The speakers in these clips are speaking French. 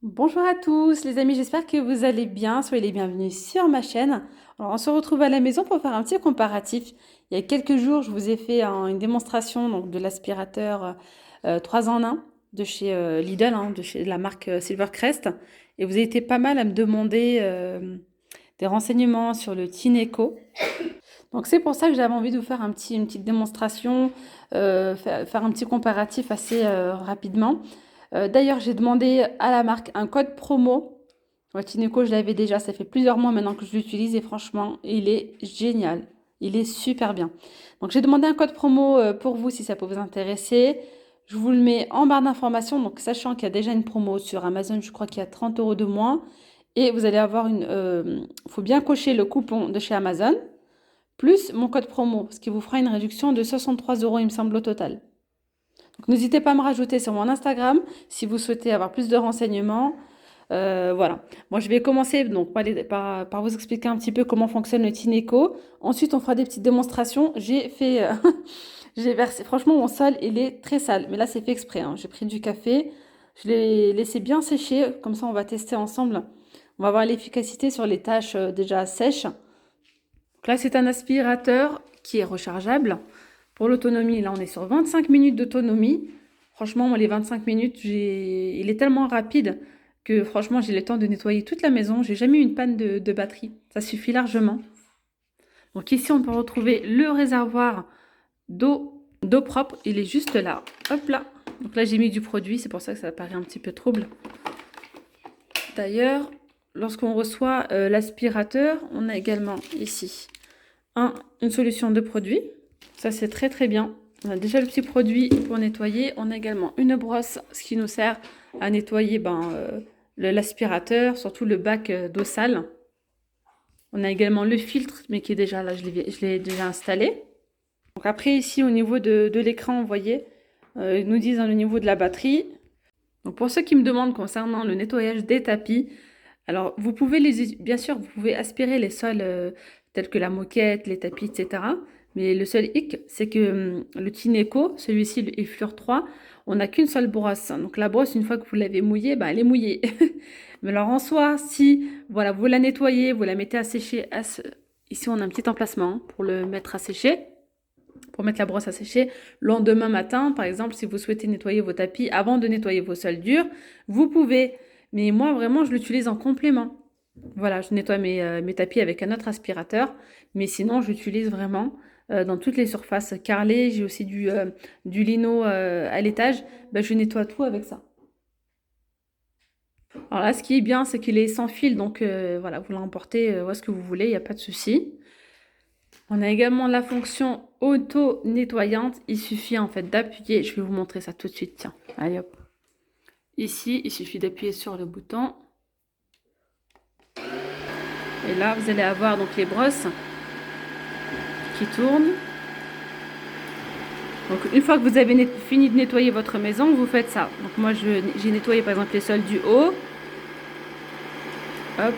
Bonjour à tous les amis, j'espère que vous allez bien, soyez les bienvenus sur ma chaîne. Alors on se retrouve à la maison pour faire un petit comparatif. Il y a quelques jours, je vous ai fait une démonstration donc, de l'aspirateur 3 en 1 de chez Lidl, de chez la marque Silvercrest. Et vous avez été pas mal à me demander des renseignements sur le Tineco. Donc c'est pour ça que j'avais envie de vous faire une petite démonstration, faire un petit comparatif assez rapidement. D'ailleurs, j'ai demandé à la marque un code promo. Ouais, Tineco, je l'avais déjà, ça fait plusieurs mois maintenant que je l'utilise et franchement, il est génial. Il est super bien. Donc j'ai demandé un code promo pour vous si ça peut vous intéresser. Je vous le mets en barre d'informations, donc sachant qu'il y a déjà une promo sur Amazon, je crois qu'il y a 30 € de moins. Et vous allez avoir faut bien cocher le coupon de chez Amazon, plus mon code promo, ce qui vous fera une réduction de 63 €, il me semble, au total. Donc n'hésitez pas à me rajouter sur mon Instagram si vous souhaitez avoir plus de renseignements. Voilà. Moi, je vais commencer donc par vous expliquer un petit peu comment fonctionne le Tineco. Ensuite, on fera des petites démonstrations. J'ai fait, j'ai versé. Franchement, mon sol, il est très sale. Mais là, c'est fait exprès, hein. J'ai pris du café. Je l'ai laissé bien sécher. Comme ça, on va tester ensemble. On va voir l'efficacité sur les tâches déjà sèches. Donc là, c'est un aspirateur qui est rechargeable. Pour l'autonomie, là, on est sur 25 minutes d'autonomie. Franchement, moi, les 25 minutes, il est tellement rapide que franchement, j'ai le temps de nettoyer toute la maison. J'ai jamais eu une panne de batterie. Ça suffit largement. Donc ici, on peut retrouver le réservoir d'eau propre. Il est juste là. Hop là. Donc là, j'ai mis du produit. C'est pour ça que ça paraît un petit peu trouble. D'ailleurs, lorsqu'on reçoit l'aspirateur, on a également ici une solution de produit. Ça, c'est très très bien. On a déjà le petit produit pour nettoyer. On a également une brosse, ce qui nous sert à nettoyer l'aspirateur, surtout le bac d'eau sale. On a également le filtre, mais qui est déjà là, je l'ai déjà installé. Donc après, ici, au niveau de l'écran, vous voyez, ils nous disent au niveau de la batterie. Donc pour ceux qui me demandent concernant le nettoyage des tapis, alors vous pouvez bien sûr, vous pouvez aspirer les sols tels que la moquette, les tapis, etc. Mais le seul hic, c'est que le Tineco, celui-ci est Fluor 3, on n'a qu'une seule brosse. Donc la brosse, une fois que vous l'avez mouillée, elle est mouillée. Mais alors en soi, si voilà, vous la nettoyez, vous la mettez à sécher, ici on a un petit emplacement pour le mettre à sécher, pour mettre la brosse à sécher. Le lendemain matin, par exemple, si vous souhaitez nettoyer vos tapis avant de nettoyer vos sols durs, vous pouvez. Mais moi, vraiment, je l'utilise en complément. Voilà, je nettoie mes tapis avec un autre aspirateur. Mais sinon, j'utilise vraiment dans toutes les surfaces carrelées. J'ai aussi du lino à l'étage. Je nettoie tout avec ça. Alors là, ce qui est bien, c'est qu'il est sans fil. Donc voilà, vous l'emportez où est-ce que vous voulez, il n'y a pas de souci. On a également la fonction auto-nettoyante. Il suffit en fait d'appuyer. Je vais vous montrer ça tout de suite. Tiens, allez hop. Ici, il suffit d'appuyer sur le bouton. Et là, vous allez avoir donc les brosses qui tournent. Donc une fois que vous avez fini de nettoyer votre maison, vous faites ça. Donc moi, j'ai nettoyé par exemple les sols du haut. Hop.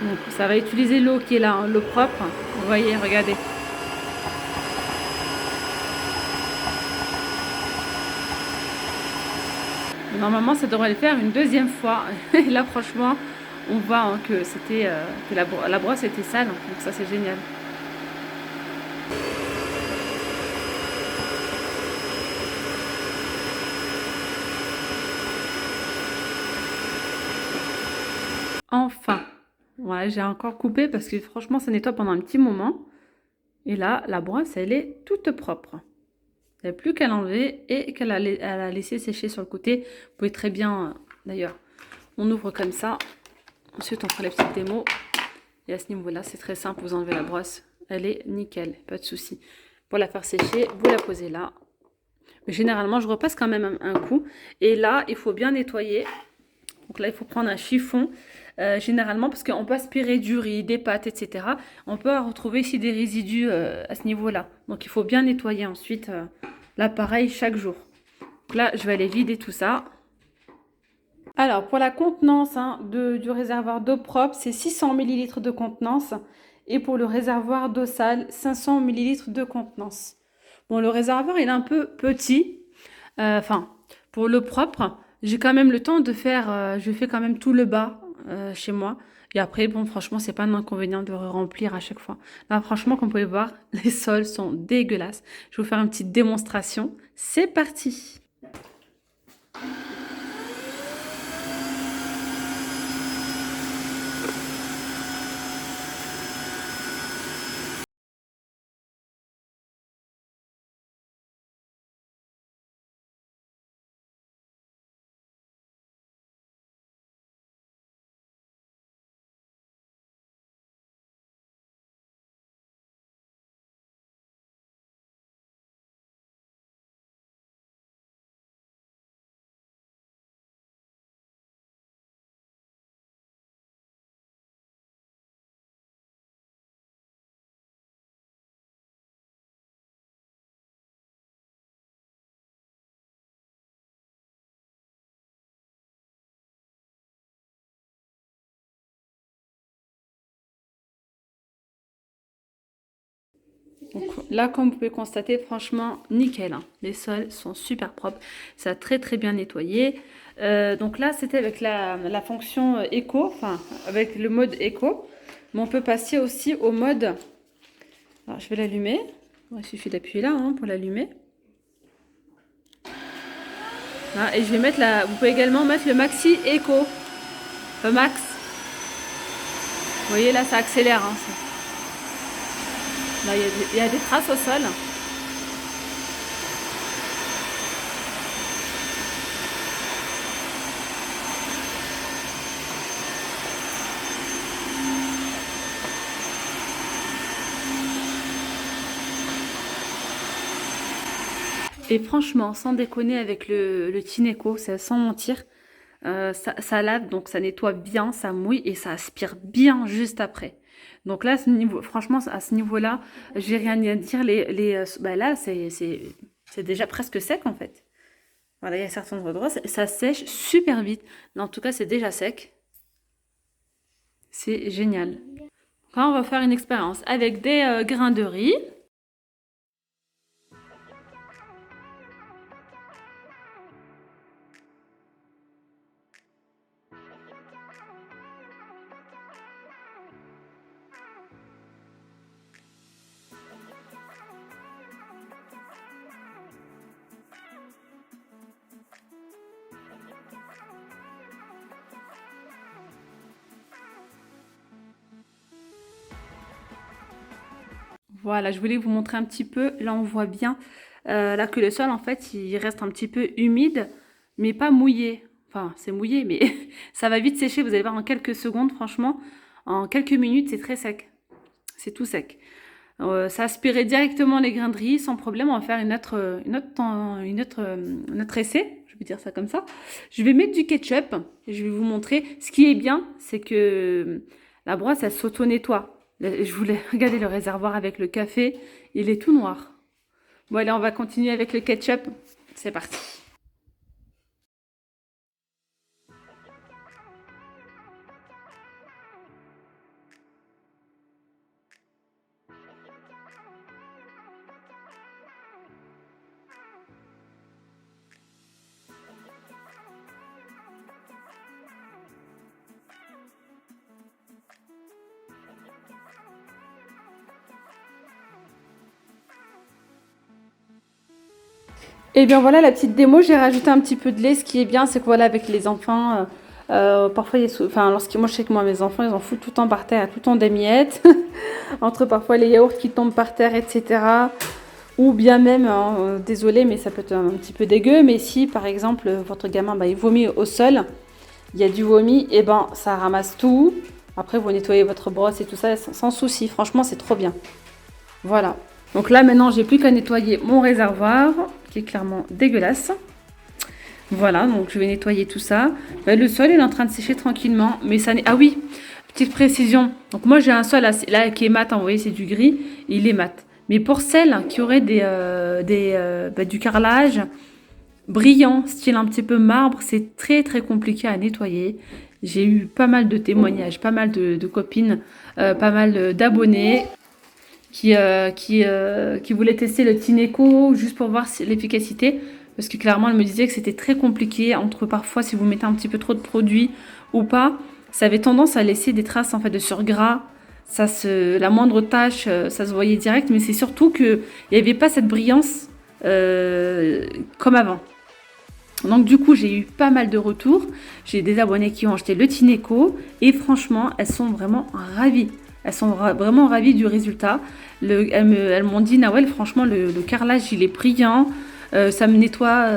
Donc ça va utiliser l'eau qui est là, hein, l'eau propre. Vous voyez, regardez. Normalement, ça devrait le faire une deuxième fois. Et là, franchement, on voit que la brosse était sale. Donc ça, c'est génial. Enfin, voilà, j'ai encore coupé parce que franchement, ça nettoie pendant un petit moment. Et là, la brosse, elle est toute propre. Il n'y a plus qu'à l'enlever et qu'à la laisser sécher sur le côté. Vous pouvez très bien, d'ailleurs, on ouvre comme ça. Ensuite, on fera la petite démo. Et à ce niveau-là, c'est très simple. Vous enlevez la brosse. Elle est nickel, pas de souci. Pour la faire sécher, vous la posez là. Mais généralement, je repasse quand même un coup. Et là, il faut bien nettoyer. Donc là, il faut prendre un chiffon. Généralement, parce qu'on peut aspirer du riz, des pâtes, etc. On peut retrouver ici des résidus à ce niveau-là. Donc, il faut bien nettoyer ensuite l'appareil chaque jour. Donc là, je vais aller vider tout ça. Alors, pour la contenance du réservoir d'eau propre, c'est 600 ml de contenance. Et pour le réservoir d'eau sale, 500 ml de contenance. Bon, le réservoir, il est un peu petit. Enfin, pour l'eau propre, j'ai quand même le temps de faire, je fais quand même tout le bas chez moi. Et après, bon, franchement, c'est pas un inconvénient de remplir à chaque fois. Là, franchement, comme vous pouvez voir, les sols sont dégueulasses. Je vais vous faire une petite démonstration. C'est parti! Donc là, comme vous pouvez constater, franchement, nickel, hein. Les sols sont super propres. Ça a très très bien nettoyé. Donc là, c'était avec la fonction éco, enfin avec le mode éco. Mais on peut passer aussi au mode... Alors, je vais l'allumer. Bon, il suffit d'appuyer là hein, pour l'allumer. Voilà, et je vais mettre la... Vous pouvez également mettre le maxi éco. Le max. Vous voyez là, ça accélère. Hein, ça. Là, il y a des traces au sol. Et franchement, sans déconner avec le Tineco, sans mentir, ça lave, donc ça nettoie bien, ça mouille et ça aspire bien juste après. Donc là, franchement, à ce niveau-là, j'ai rien à dire. Bah là, c'est déjà presque sec en fait. Voilà, il y a certains endroits, ça sèche super vite. Mais en tout cas, c'est déjà sec. C'est génial. Là, on va faire une expérience avec des grains de riz. Voilà, je voulais vous montrer un petit peu. Là, on voit bien là que le sol, en fait, il reste un petit peu humide, mais pas mouillé. Enfin, c'est mouillé, mais ça va vite sécher. Vous allez voir en quelques secondes, franchement. En quelques minutes, c'est très sec. C'est tout sec. Ça aspirait directement les grains de riz sans problème. On va faire un autre essai. Je vais dire ça comme ça. Je vais mettre du ketchup. Et je vais vous montrer. Ce qui est bien, c'est que la brosse, elle s'auto-nettoie. Je voulais regarder le réservoir avec le café. Il est tout noir. Bon, allez, on va continuer avec le ketchup. C'est parti. Et bien voilà la petite démo, j'ai rajouté un petit peu de lait. Ce qui est bien, c'est que voilà, avec les enfants, parfois, enfin, moi je sais que moi, mes enfants, ils en foutent tout le temps par terre, tout le temps des miettes, entre parfois les yaourts qui tombent par terre, etc. Ou bien même, hein, désolé, mais ça peut être un petit peu dégueu, mais si par exemple votre gamin, bah, il vomit au sol, il y a du vomi, et ben ça ramasse tout. Après, vous nettoyez votre brosse et tout ça sans souci. Franchement, c'est trop bien. Voilà. Donc là, maintenant, j'ai plus qu'à nettoyer mon réservoir, qui est clairement dégueulasse. Voilà, donc je vais nettoyer tout ça. Ben, le sol, il est en train de sécher tranquillement. Mais ça n'est... Ah oui, petite précision. Donc moi, j'ai un sol là qui est mat. Hein, vous voyez, c'est du gris. Et il est mat. Mais pour celles qui auraient du carrelage brillant, style un petit peu marbre, c'est très très compliqué à nettoyer. J'ai eu pas mal de témoignages, pas mal de copines, pas mal d'abonnés qui voulait tester le Tineco juste pour voir l'efficacité. Parce que clairement, elle me disait que c'était très compliqué entre parfois si vous mettez un petit peu trop de produits ou pas, ça avait tendance à laisser des traces en fait de surgras. La moindre tache, ça se voyait direct, mais c'est surtout qu'il n'y avait pas cette brillance comme avant. Donc du coup, j'ai eu pas mal de retours. J'ai des abonnés qui ont acheté le Tineco et franchement, elles sont vraiment ravies. Elles sont vraiment ravies du résultat. Elles m'ont dit, Nawel, franchement, le carrelage, il est brillant. Ça me nettoie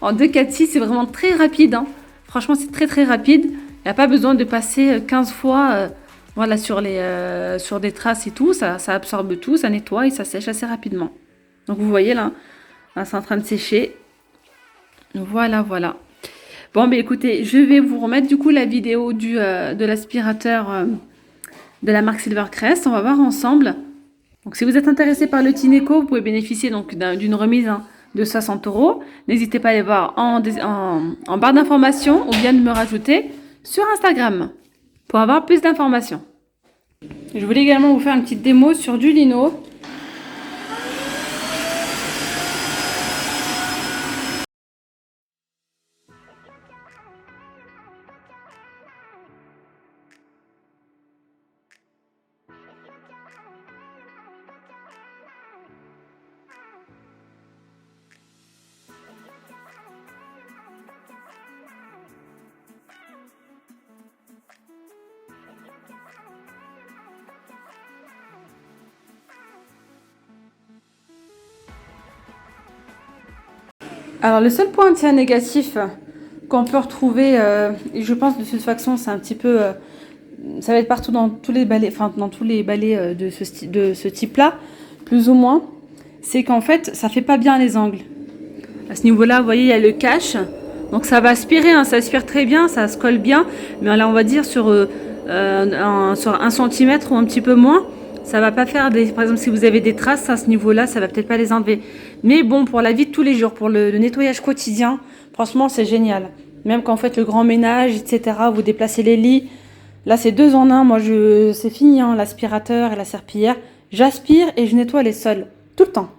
en 2-4-6. C'est vraiment très rapide, hein. Franchement, c'est très très rapide. Il n'y a pas besoin de passer 15 fois voilà, sur des traces et tout. Ça absorbe tout, ça nettoie et ça sèche assez rapidement. Donc vous voyez là c'est en train de sécher. Voilà, voilà. Bon, mais écoutez, je vais vous remettre du coup la vidéo de l'aspirateur de la marque Silvercrest. On va voir ensemble. Donc, si vous êtes intéressé par le Tineco, vous pouvez bénéficier donc d'une remise de 60 €. N'hésitez pas à aller voir en barre d'informations ou bien de me rajouter sur Instagram pour avoir plus d'informations. Je voulais également vous faire une petite démo sur du lino. Alors le seul point tiens, négatif qu'on peut retrouver, et je pense de toute façon c'est un petit peu, ça va être partout dans tous les balais, enfin dans tous les balais de ce type-là, plus ou moins, c'est qu'en fait ça fait pas bien les angles. À ce niveau-là, vous voyez, il y a le cache, donc ça va aspirer, hein, ça aspire très bien, ça se colle bien, mais là on va dire sur 1 centimètre ou un petit peu moins. Ça va pas faire par exemple, si vous avez des traces à ce niveau-là, ça va peut-être pas les enlever. Mais bon, pour la vie de tous les jours, pour le nettoyage quotidien, franchement, c'est génial. Même quand vous faites le grand ménage, etc., vous déplacez les lits. Là, c'est 2 en 1. Moi, c'est fini, hein, l'aspirateur et la serpillière. J'aspire et je nettoie les sols. Tout le temps.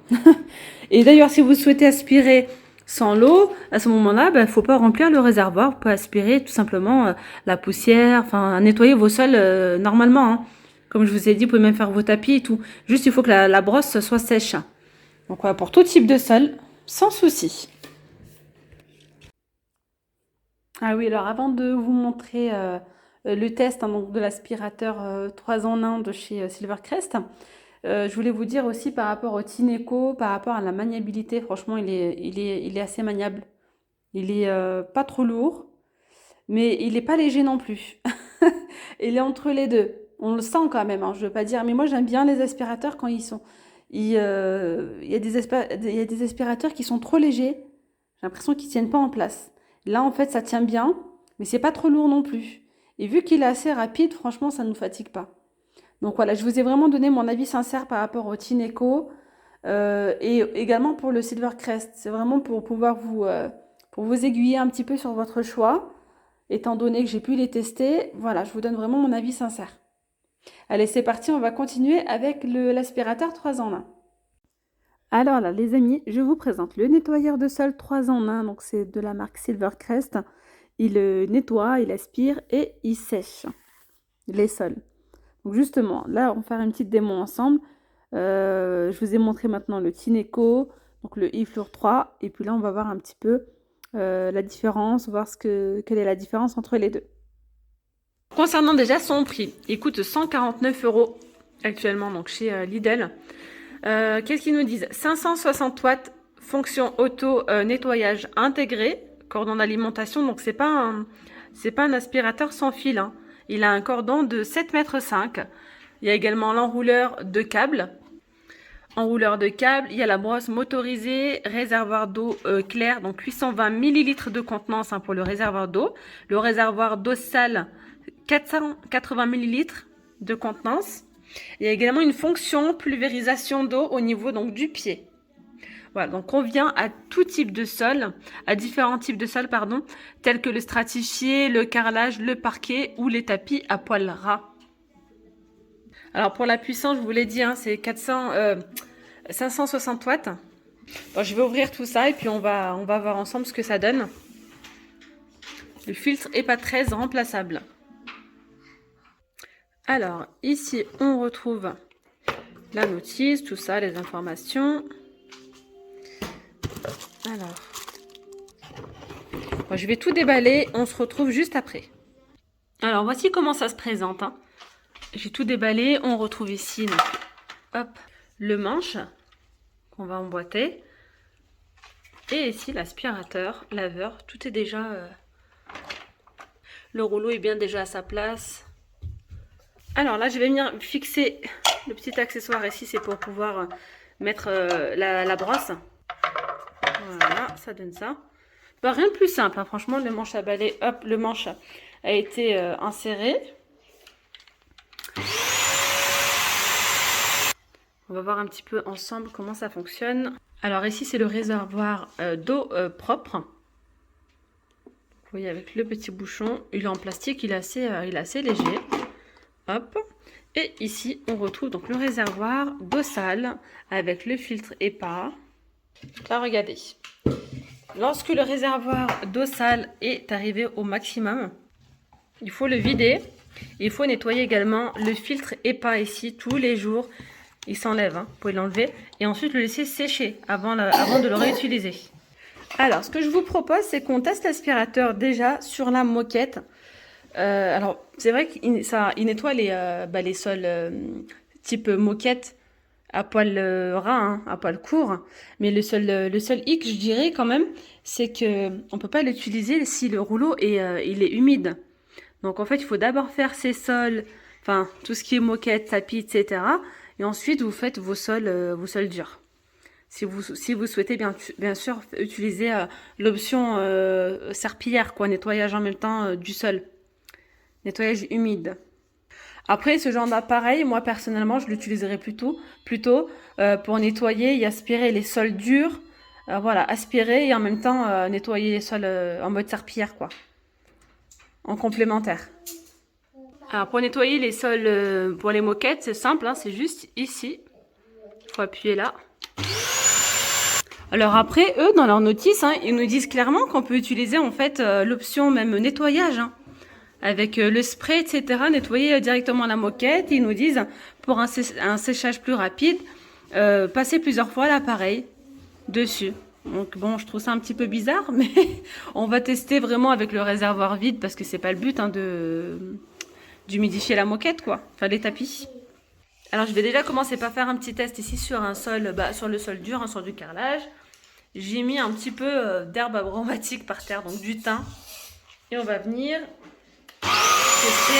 Et d'ailleurs, si vous souhaitez aspirer sans l'eau, à ce moment-là, il ne faut pas remplir le réservoir. Vous pouvez aspirer tout simplement la poussière, enfin, nettoyer vos sols normalement, hein. Comme je vous ai dit, vous pouvez même faire vos tapis et tout. Juste, il faut que la brosse soit sèche. Donc voilà, pour tout type de sol, sans souci. Ah oui, alors avant de vous montrer le test hein, donc de l'aspirateur 3 en 1 de chez Silvercrest, je voulais vous dire aussi par rapport au Tineco, par rapport à la maniabilité, franchement, il est assez maniable. Il est pas trop lourd, mais il n'est pas léger non plus. Il est entre les deux. On le sent quand même, hein, je veux pas dire. Mais moi, j'aime bien les aspirateurs quand ils sont. Il y a il y a des aspirateurs qui sont trop légers. J'ai l'impression qu'ils tiennent pas en place. Là, en fait, ça tient bien, mais c'est pas trop lourd non plus. Et vu qu'il est assez rapide, franchement, ça ne nous fatigue pas. Donc voilà, je vous ai vraiment donné mon avis sincère par rapport au Tineco et également pour le Silvercrest. C'est vraiment pour pouvoir pour vous aiguiller un petit peu sur votre choix. Étant donné que j'ai pu les tester, voilà, je vous donne vraiment mon avis sincère. Allez, c'est parti, on va continuer avec l'aspirateur 3 en 1. Alors là, les amis, je vous présente le nettoyeur de sol 3 en 1. Donc c'est de la marque Silvercrest. Il nettoie, il aspire et il sèche les sols. Donc justement, là, on va faire une petite démo ensemble. Je vous ai montré maintenant le Tineco, donc le e-Floor 3. Et puis là, on va voir un petit peu la différence, voir quelle est la différence entre les deux. Concernant déjà son prix, il coûte 149 € actuellement donc chez Lidl. Qu'est-ce qu'ils nous disent? 560 watts, fonction auto nettoyage intégré, cordon d'alimentation. Donc c'est pas un aspirateur sans fil, hein. Il a un cordon de 7,5 m. Il y a également l'enrouleur de câbles. Enrouleur de câbles, il y a la brosse motorisée, réservoir d'eau clair, donc 820 ml de contenance hein, pour le réservoir d'eau. Le réservoir d'eau sale, 480 ml de contenance. Il y a également une fonction pulvérisation d'eau au niveau donc du pied. Voilà, donc on vient à tout type de sol, à différents types de sols, pardon, tels que le stratifié, le carrelage, le parquet ou les tapis à poils ras. Alors pour la puissance, je vous l'ai dit, hein, c'est 560 watts. Bon, je vais ouvrir tout ça et puis on va voir ensemble ce que ça donne. Le filtre EPA 13 remplaçable. Alors, ici, on retrouve la notice, tout ça, les informations. Alors, bon, je vais tout déballer, on se retrouve juste après. Alors, voici comment ça se présente. Hein. J'ai tout déballé, on retrouve ici, donc, hop, le manche qu'on va emboîter. Et ici, l'aspirateur, laveur, tout est déjà... Le rouleau est bien déjà à sa place. Alors là, je vais venir fixer le petit accessoire ici, c'est pour pouvoir mettre la brosse. Voilà, ça donne ça. Bah, rien de plus simple, hein. Franchement, le manche à balai, hop, le manche a été inséré. On va voir un petit peu ensemble comment ça fonctionne. Alors ici, c'est le réservoir d'eau propre. Vous voyez, avec le petit bouchon, il est en plastique, il est assez léger. Hop. Et ici, on retrouve donc le réservoir d'eau sale avec le filtre EPA. Là, regardez. Lorsque le réservoir d'eau sale est arrivé au maximum, il faut le vider. Il faut nettoyer également le filtre EPA ici tous les jours. Il s'enlève, hein. Vous pouvez l'enlever. Et ensuite le laisser sécher avant de le réutiliser. Alors, ce que je vous propose, c'est qu'on teste l'aspirateur déjà sur la moquette. Alors, c'est vrai qu'il nettoie les sols type moquette à poil ras, hein, à poil court. Mais le seul hic, je dirais quand même, c'est qu'on ne peut pas l'utiliser si le rouleau il est humide. Donc, en fait, il faut d'abord faire ses sols, enfin, tout ce qui est moquette, tapis, etc. Et ensuite, vous faites vos sols durs. Si vous souhaitez bien sûr utiliser l'option serpillière, quoi, nettoyage en même temps du sol. Nettoyage humide. Après, ce genre d'appareil, moi personnellement, je l'utiliserai plutôt pour nettoyer et aspirer les sols durs. Voilà, aspirer et en même temps nettoyer les sols en mode serpillière, quoi. En complémentaire. Alors, pour nettoyer les sols pour les moquettes, c'est simple, hein, c'est juste ici. Il faut appuyer là. Alors après, eux, dans leur notice, hein, ils nous disent clairement qu'on peut utiliser en fait l'option même nettoyage. Hein. Avec le spray, etc., nettoyer directement la moquette. Ils nous disent, pour un séchage plus rapide, passer plusieurs fois l'appareil dessus. Donc bon, je trouve ça un petit peu bizarre, mais on va tester vraiment avec le réservoir vide, parce que c'est pas le but hein, d'humidifier la moquette, quoi. Enfin, les tapis. Alors, je vais déjà commencer par faire un petit test ici sur un sol, sur le sol dur, hein, sur du carrelage. J'ai mis un petit peu d'herbe aromatique par terre, donc du thym. Et on va venir tester.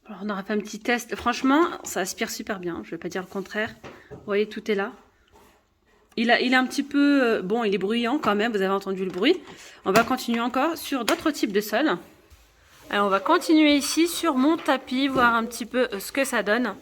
Alors, on aura fait un petit test. Franchement, ça aspire super bien. Je ne vais pas dire le contraire. Vous voyez, tout est là. Il est un petit peu... bon, il est bruyant quand même. Vous avez entendu le bruit. On va continuer encore sur d'autres types de sols. Alors, on va continuer ici sur mon tapis, voir un petit peu ce que ça donne.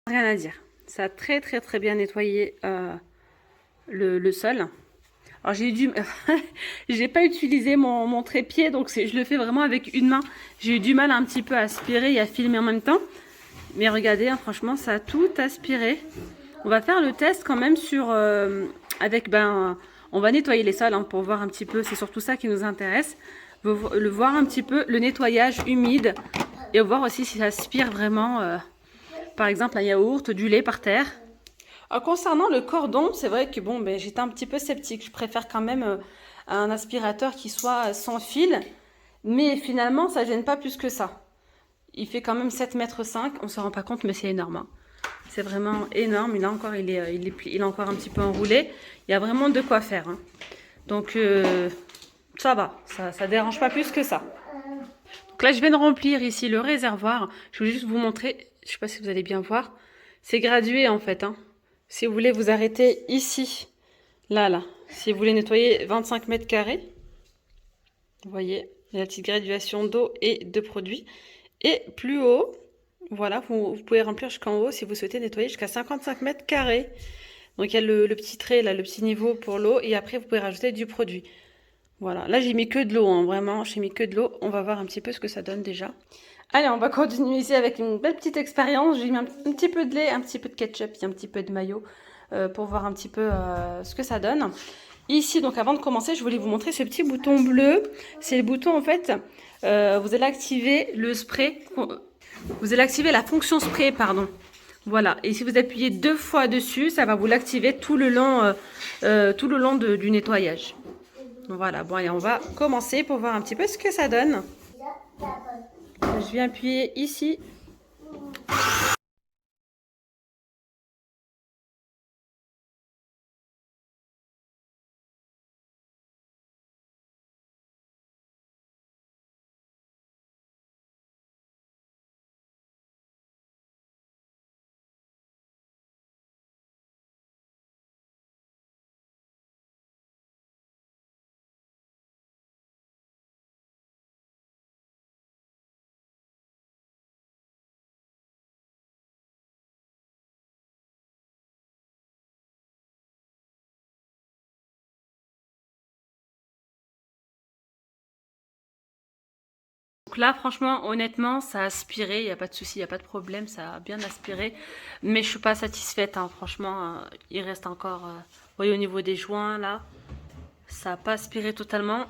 Rien à dire. Ça a très bien nettoyé le sol. Alors j'ai pas utilisé mon trépied, donc je le fais vraiment avec une main. J'ai eu du mal un petit peu à aspirer et à filmer en même temps. Mais regardez, hein, franchement, ça a tout aspiré. On va faire le test quand même sur... on va nettoyer les sols hein, pour voir un petit peu, c'est surtout ça qui nous intéresse. Voir un petit peu le nettoyage humide et voir aussi si ça aspire vraiment, par exemple, un yaourt, du lait par terre. Concernant le cordon, c'est vrai que bon, j'étais un petit peu sceptique. Je préfère quand même un aspirateur qui soit sans fil. Mais finalement, ça gêne pas plus que ça. Il fait quand même 7,5 m. On ne se rend pas compte, mais c'est énorme. Hein. C'est vraiment énorme. Il est encore un petit peu enroulé. Il y a vraiment de quoi faire. Hein. Donc, Ça va, ça dérange pas plus que ça. Donc là, je viens de remplir ici le réservoir. Je voulais juste vous montrer, je sais pas si vous allez bien voir. C'est gradué en fait, hein. Si vous voulez vous arrêter ici, là. Si vous voulez nettoyer 25 mètres carrés, vous voyez, il y a la petite graduation d'eau et de produits. Et plus haut, voilà, vous pouvez remplir jusqu'en haut si vous souhaitez nettoyer jusqu'à 55 mètres carrés. Donc il y a le petit trait, là, le petit niveau pour l'eau. Et après, vous pouvez rajouter du produit. Voilà, là j'ai mis que de l'eau, hein, vraiment, j'ai mis que de l'eau. On va voir un petit peu ce que ça donne déjà. Allez, on va continuer ici avec une belle petite expérience. J'ai mis un petit peu de lait, un petit peu de ketchup et un petit peu de mayo pour voir un petit peu ce que ça donne. Ici, donc avant de commencer, je voulais vous montrer ce petit bouton bleu. C'est le bouton, en fait, vous allez activer le spray. Vous allez activer la fonction spray, pardon. Voilà, et si vous appuyez 2 fois dessus, ça va vous l'activer tout le long, du nettoyage. Voilà, bon, et on va commencer pour voir un petit peu ce que ça donne. Je viens appuyer ici. Donc là, franchement, honnêtement, ça a aspiré, il n'y a pas de souci, il n'y a pas de problème, ça a bien aspiré. Mais je suis pas satisfaite, hein, franchement, il reste encore, vous voyez, au niveau des joints, là, ça n'a pas aspiré totalement.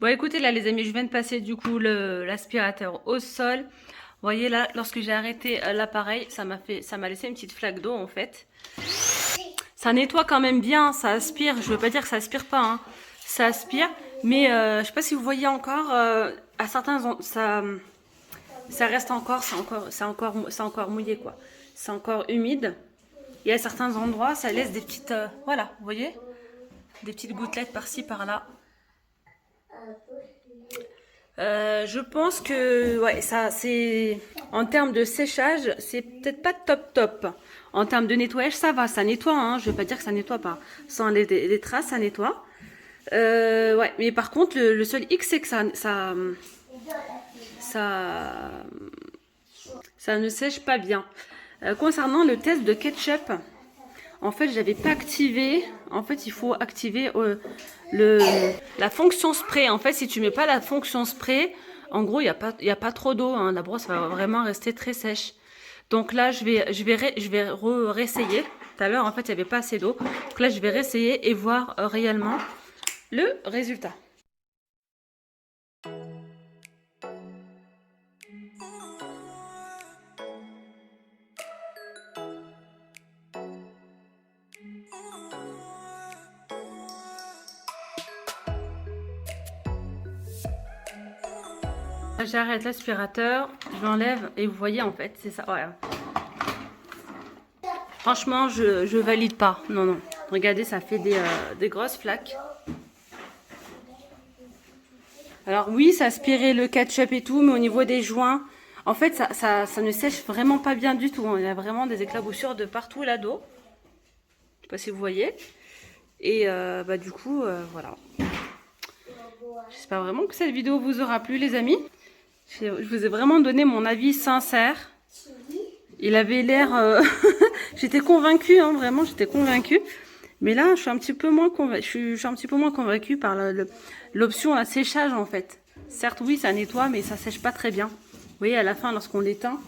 Bon, écoutez, là, les amis, je viens de passer, du coup, l'aspirateur au sol. Vous voyez, là, lorsque j'ai arrêté l'appareil, ça m'a laissé une petite flaque d'eau, en fait. Ça nettoie quand même bien, ça aspire. Je veux pas dire que ça aspire pas, hein. Ça aspire, mais je sais pas si vous voyez encore, à certains ça reste encore, c'est encore mouillé quoi. C'est encore humide. Et à certains endroits, ça laisse des petites, voilà, vous voyez, des petites gouttelettes par-ci par-là. Je pense que ouais, ça c'est en termes de séchage, c'est peut-être pas top top. En termes de nettoyage, ça va, ça nettoie. Hein, je vais pas dire que ça nettoie pas. Sans les traces, ça nettoie. Ouais, mais par contre, le seul X, c'est que ça, ça ne sèche pas bien. Concernant le test de ketchup, en fait, j'avais pas activé. En fait, il faut activer le, la fonction spray. En fait, si tu mets pas la fonction spray, en gros, il y a pas trop d'eau. Hein. La brosse va vraiment rester très sèche. Donc là, je vais réessayer. Tout à l'heure, en fait, il n'y avait pas assez d'eau. Donc là, je vais réessayer et voir réellement le résultat. J'arrête l'aspirateur, je l'enlève et vous voyez en fait, c'est ça. Ouais. Franchement, je valide pas. Non, non. Regardez, ça fait des grosses flaques. Alors oui, ça aspirait le ketchup et tout, mais au niveau des joints, en fait, ça ne sèche vraiment pas bien du tout. Il y a vraiment des éclaboussures de partout là-dedans. Je sais pas si vous voyez. Et bah du coup, voilà. J'espère vraiment que cette vidéo vous aura plu, les amis. Je vous ai vraiment donné mon avis sincère. Il avait l'air... j'étais convaincue, hein, vraiment, j'étais convaincue. Mais là, je suis un petit peu moins convaincue. Je suis un petit peu moins convaincue par l'option à séchage, en fait. Certes, oui, ça nettoie, mais ça sèche pas très bien. Vous voyez, à la fin, lorsqu'on l'éteint,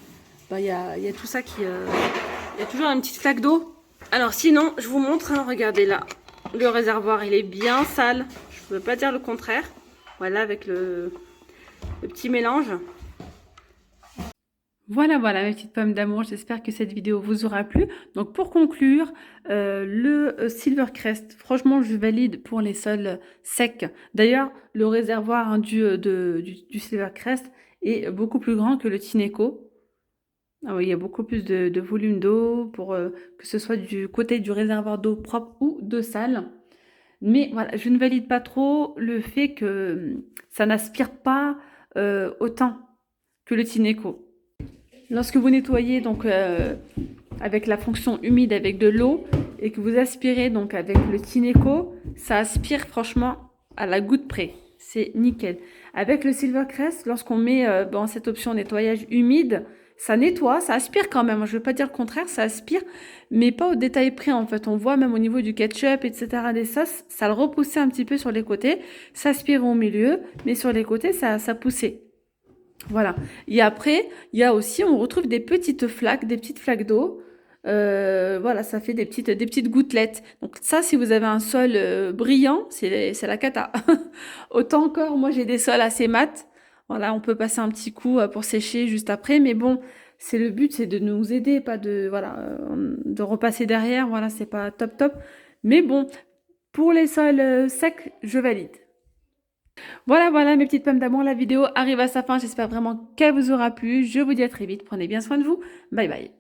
bah, y a tout ça qui... Il y a toujours une petite flaque d'eau. Alors, sinon, je vous montre, hein, regardez là. Le réservoir, il est bien sale. Je ne peux pas dire le contraire. Voilà, avec le petit mélange. Voilà, voilà mes petites pommes d'amour, j'espère que cette vidéo vous aura plu. Donc pour conclure, le Silvercrest, franchement je valide pour les sols secs. D'ailleurs, le réservoir hein, du Silvercrest est beaucoup plus grand que le Tineco. Ah oui, il y a beaucoup plus de volume d'eau pour que ce soit du côté du réservoir d'eau propre ou de sale. Mais voilà, je ne valide pas trop le fait que ça n'aspire pas autant que le Tineco. Lorsque vous nettoyez donc avec la fonction humide avec de l'eau et que vous aspirez donc avec le Tineco, ça aspire franchement à la goutte près. C'est nickel. Avec le Silvercrest, lorsqu'on met dans cette option nettoyage humide, ça nettoie, ça aspire quand même. Je ne veux pas dire le contraire, ça aspire, mais pas au détail près en fait. On voit même au niveau du ketchup, etc. des sauces, ça le repoussait un petit peu sur les côtés. Ça aspire au milieu, mais sur les côtés, ça poussait. Voilà. Et après, il y a aussi, on retrouve des petites flaques d'eau. Voilà, ça fait des petites gouttelettes. Donc ça, si vous avez un sol brillant, c'est la cata. Autant encore, moi j'ai des sols assez mat. Voilà, on peut passer un petit coup pour sécher juste après. Mais bon, c'est le but, c'est de nous aider, pas de voilà, de repasser derrière. Voilà, c'est pas top top. Mais bon, pour les sols secs, je valide. Voilà, voilà mes petites pommes d'amour, la vidéo arrive à sa fin. J'espère vraiment qu'elle vous aura plu. Je vous dis à très vite. Prenez bien soin de vous. Bye bye.